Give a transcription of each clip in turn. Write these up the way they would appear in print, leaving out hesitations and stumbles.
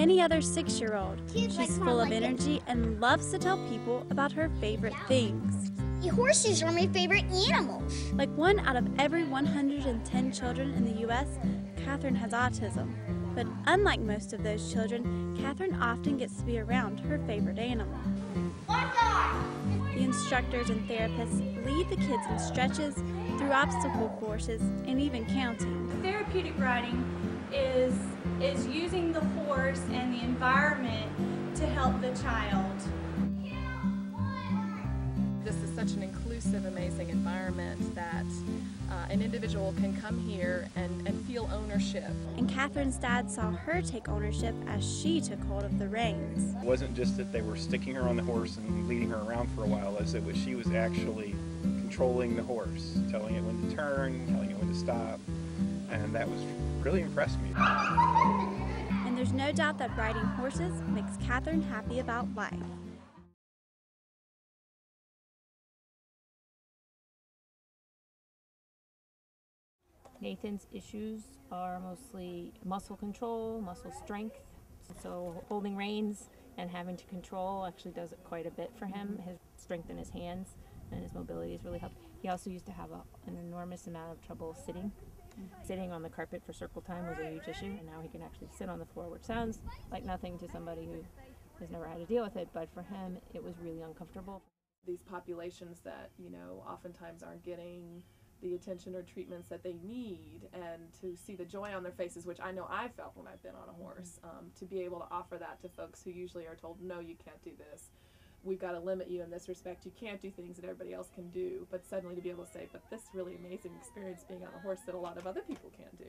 any other 6-year-old. She's full of energy and loves to tell people about her favorite things. Horses are my favorite animals. Like 1 out of every 110 children in the U.S., Catherine has autism. But unlike most of those children, Catherine often gets to be around her favorite animal. The instructors and therapists lead the kids in stretches, through obstacle courses, and even counting. Therapeutic riding is using the horse and the environment to help the child. This is such an inclusive, amazing environment that an individual can come here and feel ownership. And Catherine's dad saw her take ownership as she took hold of the reins. It wasn't just that they were sticking her on the horse and leading her around for a while, as it was she was actually controlling the horse, telling it when to turn, telling it when to stop, and that was really impressed me. And there's no doubt that riding horses makes Catherine happy about life. Nathan's issues are mostly muscle control, muscle strength. So holding reins and having to control actually does it quite a bit for him. His strength in his hands and his mobility has really helped. He also used to have an enormous amount of trouble sitting. Sitting on the carpet for circle time was a huge issue, and now he can actually sit on the floor, which sounds like nothing to somebody who has never had to deal with it, but for him it was really uncomfortable. These populations that, oftentimes aren't getting the attention or treatments that they need, and to see the joy on their faces, which I know I felt when I've been on a horse, to be able to offer that to folks who usually are told, no, you can't do this. We've got to limit you in this respect. You can't do things that everybody else can do. But suddenly to be able to say, but this really amazing experience being on a horse that a lot of other people can't do,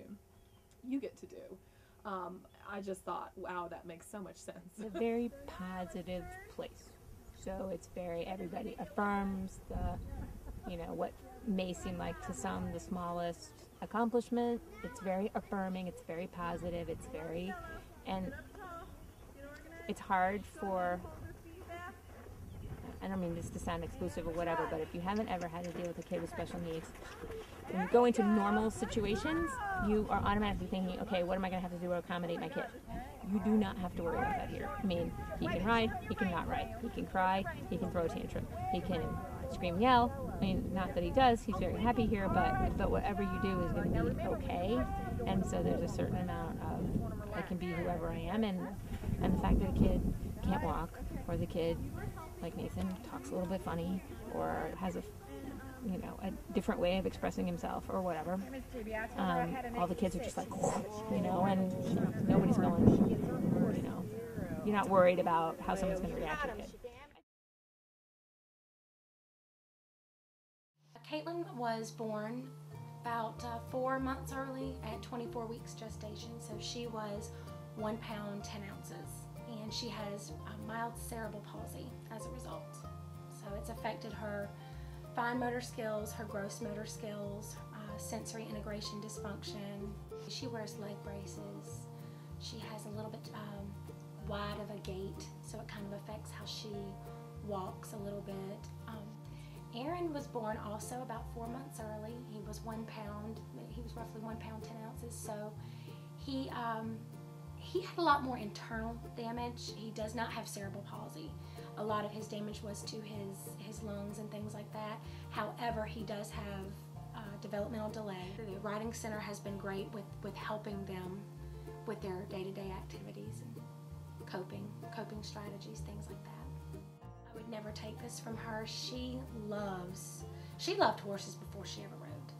you get to do. I just thought, wow, that makes so much sense. It's a very positive place. So it's everybody affirms what may seem like to some the smallest accomplishment. It's very affirming, it's very positive, and it's hard for, I don't mean this to sound exclusive or whatever, but if you haven't ever had to deal with a kid with special needs, when you go into normal situations, you are automatically thinking, okay, what am I going to have to do to accommodate my kid? You do not have to worry about that here. I mean, he can ride, he can not ride, he can cry, he can throw a tantrum, he can scream and yell. I mean, not that he does, he's very happy here, but whatever you do is going to be okay. And so there's a certain amount of, I can be whoever I am, and the fact that a kid can't walk, or the kid, like Nathan, talks a little bit funny, or has a different way of expressing himself or whatever. All the kids are just like, and nobody's going, you're not worried about how someone's going to react to it. Caitlin was born about 4 months early at 24 weeks gestation, so she was 1 pound 10 ounces, and she has mild cerebral palsy as a result. So it's affected her fine motor skills, her gross motor skills, sensory integration dysfunction. She wears leg braces. She has a little bit wide of a gait, so it kind of affects how she walks a little bit. Aaron was born also about 4 months early. He was 1 pound. He was roughly 1 pound 10 ounces. So he had a lot more internal damage. He does not have cerebral palsy. A lot of his damage was to his lungs and things like that. However, he does have developmental delay. The Riding Center has been great with helping them with their day-to-day activities and coping strategies, things like that. I would never take this from her. She loved horses before she ever rode.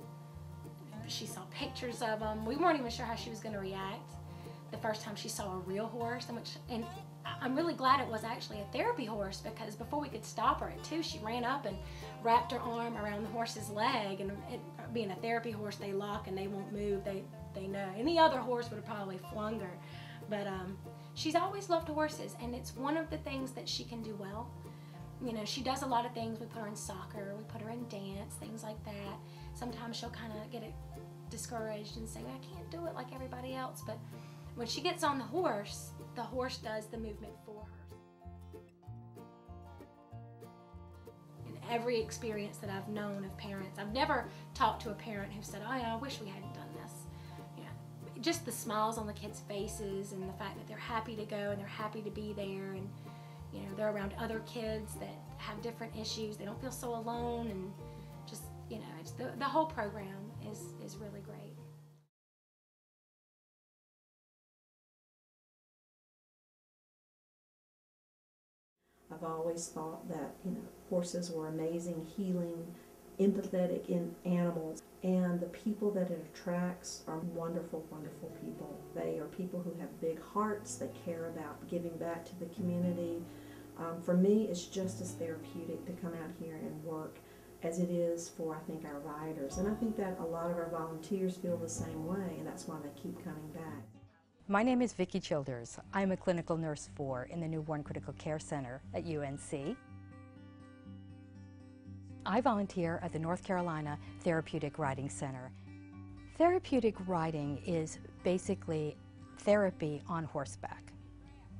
She saw pictures of them. We weren't even sure how she was going to react the first time she saw a real horse, and I'm really glad it was actually a therapy horse, because before we could stop her at 2, she ran up and wrapped her arm around the horse's leg, and being a therapy horse, they lock and they won't move, they know. Any other horse would have probably flung her, but she's always loved horses, and it's one of the things that she can do well. She does a lot of things. We put her in soccer, we put her in dance, things like that. Sometimes she'll kind of get discouraged and say, I can't do it like everybody else, but when she gets on the horse does the movement for her. In every experience that I've known of parents, I've never talked to a parent who said, oh yeah, I wish we hadn't done this. just the smiles on the kids' faces and the fact that they're happy to go and they're happy to be there, and you know, they're around other kids that have different issues. They don't feel so alone, and just, you know, it's the whole program is really great. I've always thought that, you know, horses were amazing, healing, empathetic in animals, and the people that it attracts are wonderful, wonderful people. They are people who have big hearts. They care about giving back to the community. For me, it's just as therapeutic to come out here and work as it is for, I think, our riders. And I think that a lot of our volunteers feel the same way, and that's why they keep coming back. My name is Vicki Childers. I'm a clinical nurse 4 in the Newborn Critical Care Center at UNC. I volunteer at the North Carolina Therapeutic Riding Center. Therapeutic riding is basically therapy on horseback.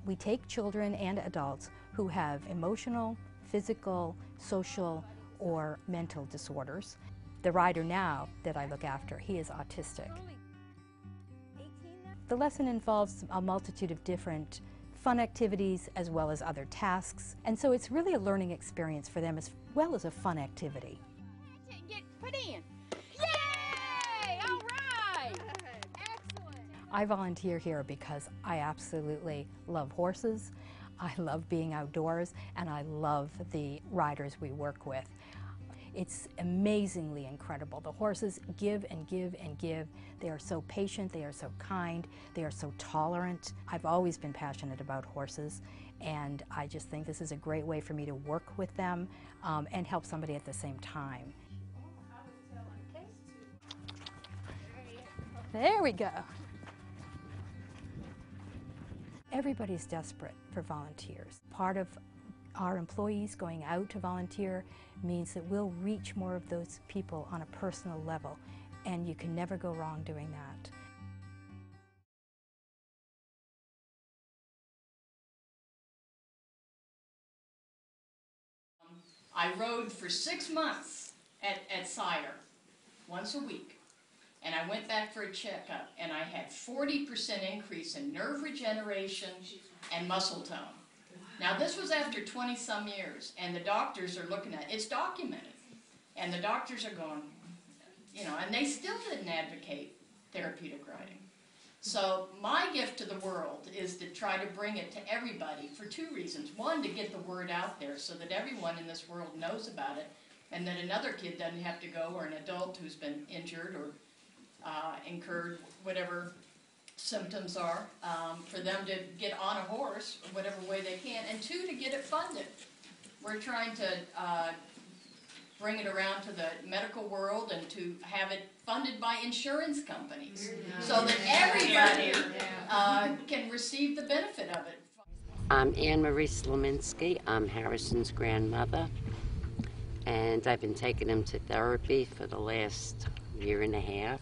We take children and adults who have emotional, physical, social, or mental disorders. The rider now that I look after, he is autistic. The lesson involves a multitude of different fun activities as well as other tasks, and so it's really a learning experience for them as well as a fun activity. Get put in. Yay! All right! Excellent. I volunteer here because I absolutely love horses, I love being outdoors, and I love the riders we work with. It's amazingly incredible. The horses give and give and give. They are so patient, they are so kind, they are so tolerant. I've always been passionate about horses, and I just think this is a great way for me to work with them and help somebody at the same time. There we go. Everybody's desperate for volunteers. Part of our employees going out to volunteer means that we'll reach more of those people on a personal level, and you can never go wrong doing that. I rode for 6 months at Sire, once a week, and I went back for a checkup, and I had 40% increase in nerve regeneration and muscle tone. Now, this was after 20-some years, and the doctors are looking at it. It's documented. And the doctors are going, you know, and they still didn't advocate therapeutic riding. So my gift to the world is to try to bring it to everybody for 2 reasons. One, to get the word out there so that everyone in this world knows about it, and that another kid doesn't have to go, or an adult who's been injured or incurred whatever symptoms are, for them to get on a horse or whatever way they can, and 2, to get it funded. We're trying to bring it around to the medical world and to have it funded by insurance companies so that everybody can receive the benefit of it. I'm Anne Marie Slominski. I'm Harrison's grandmother, and I've been taking him to therapy for the last 1.5 years,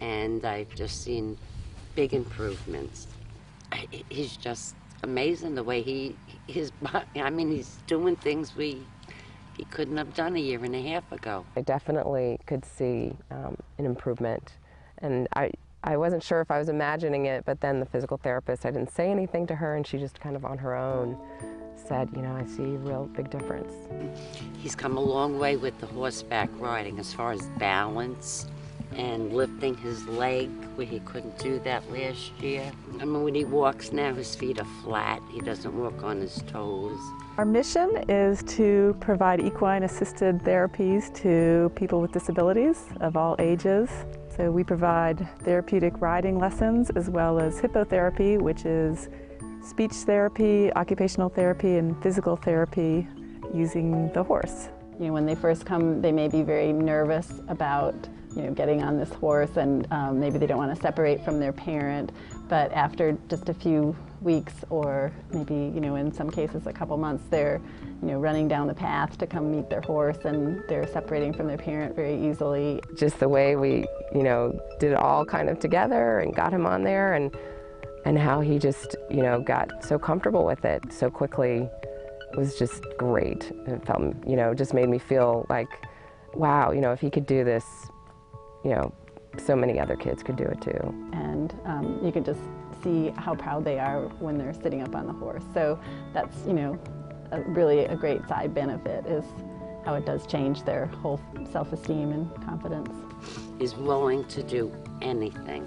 and I've just seen big improvements. He's just amazing the way he's doing things he couldn't have done 1.5 years ago. I definitely could see an improvement, and I wasn't sure if I was imagining it, but then the physical therapist, I didn't say anything to her, and she just kind of on her own said, you know, I see a real big difference. He's come a long way with the horseback riding as far as balance and lifting his leg where he couldn't do that last year. I mean, when he walks now, his feet are flat. He doesn't walk on his toes. Our mission is to provide equine-assisted therapies to people with disabilities of all ages. So we provide therapeutic riding lessons as well as hippotherapy, which is speech therapy, occupational therapy, and physical therapy using the horse. You know, when they first come, they may be very nervous about getting on this horse, and maybe they don't want to separate from their parent, but after just a few weeks, or maybe, in some cases a couple months, they're, running down the path to come meet their horse, and they're separating from their parent very easily. Just the way we, did it all kind of together and got him on there, and how he just, got so comfortable with it so quickly was just great. It felt, just made me feel like, wow, if he could do this, so many other kids could do it too. And you can just see how proud they are when they're sitting up on the horse. So that's, you know, really a great side benefit is how it does change their whole self-esteem and confidence. He's willing to do anything,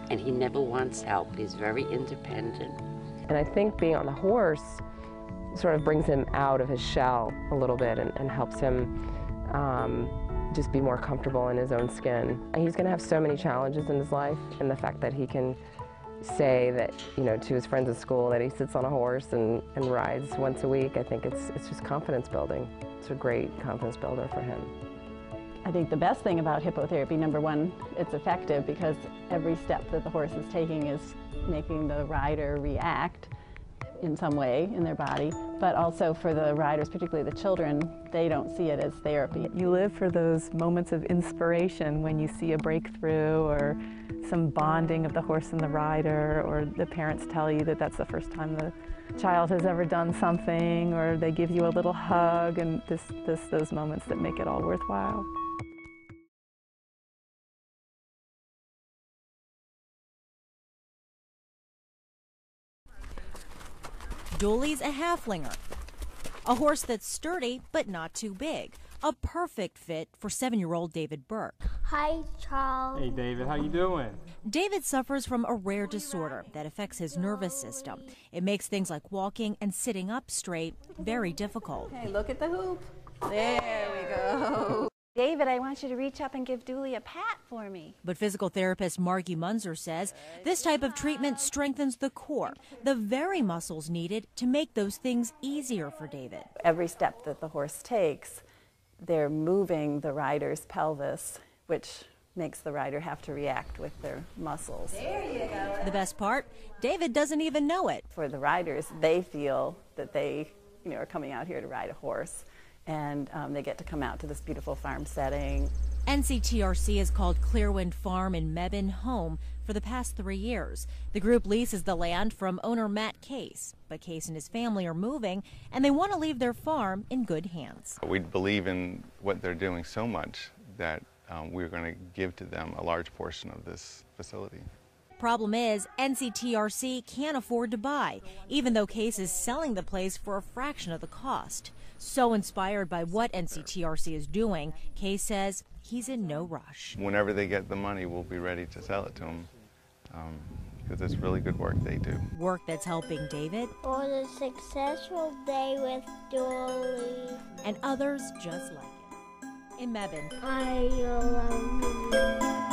and he never wants help. He's very independent. And I think being on the horse sort of brings him out of his shell a little bit and helps him just be more comfortable in his own skin. And he's going to have so many challenges in his life, and the fact that he can say that, you know, to his friends at school that he sits on a horse and rides once a week, I think it's just confidence building. It's a great confidence builder for him. I think the best thing about hippotherapy, number one, it's effective because every step that the horse is taking is making the rider react in some way in their body, but also for the riders, particularly the children, they don't see it as therapy. You live for those moments of inspiration when you see a breakthrough or some bonding of the horse and the rider, or the parents tell you that that's the first time the child has ever done something, or they give you a little hug, and those moments that make it all worthwhile. Dooley's a halflinger, a horse that's sturdy but not too big, a perfect fit for 7-year-old David Burke. Hi, Charles. Hey, David, how you doing? David suffers from a rare disorder that affects his nervous system. It makes things like walking and sitting up straight very difficult. Hey, look at the hoop. There we go. David, I want you to reach up and give Dooley a pat for me. But physical therapist Margie Munzer says this type of treatment strengthens the core, the very muscles needed to make those things easier for David. Every step that the horse takes, they're moving the rider's pelvis, which makes the rider have to react with their muscles. There you go. The best part, David doesn't even know it. For the riders, they feel that they, you know, are coming out here to ride a horse, and they get to come out to this beautiful farm setting. NCTRC has called Clearwind Farm in Mebane home for the past 3 years. The group leases the land from owner Matt Case, but Case and his family are moving, and they want to leave their farm in good hands. We believe in what they're doing so much that we're going to give to them a large portion of this facility. Problem is, NCTRC can't afford to buy, even though Case is selling the place for a fraction of the cost. So inspired by what NCTRC is doing, Case says he's in no rush. Whenever they get the money, we'll be ready to sell it to them, because it's really good work they do. Work that's helping David. For the successful day with Dooley. And others just like it. In Mebane. I love you.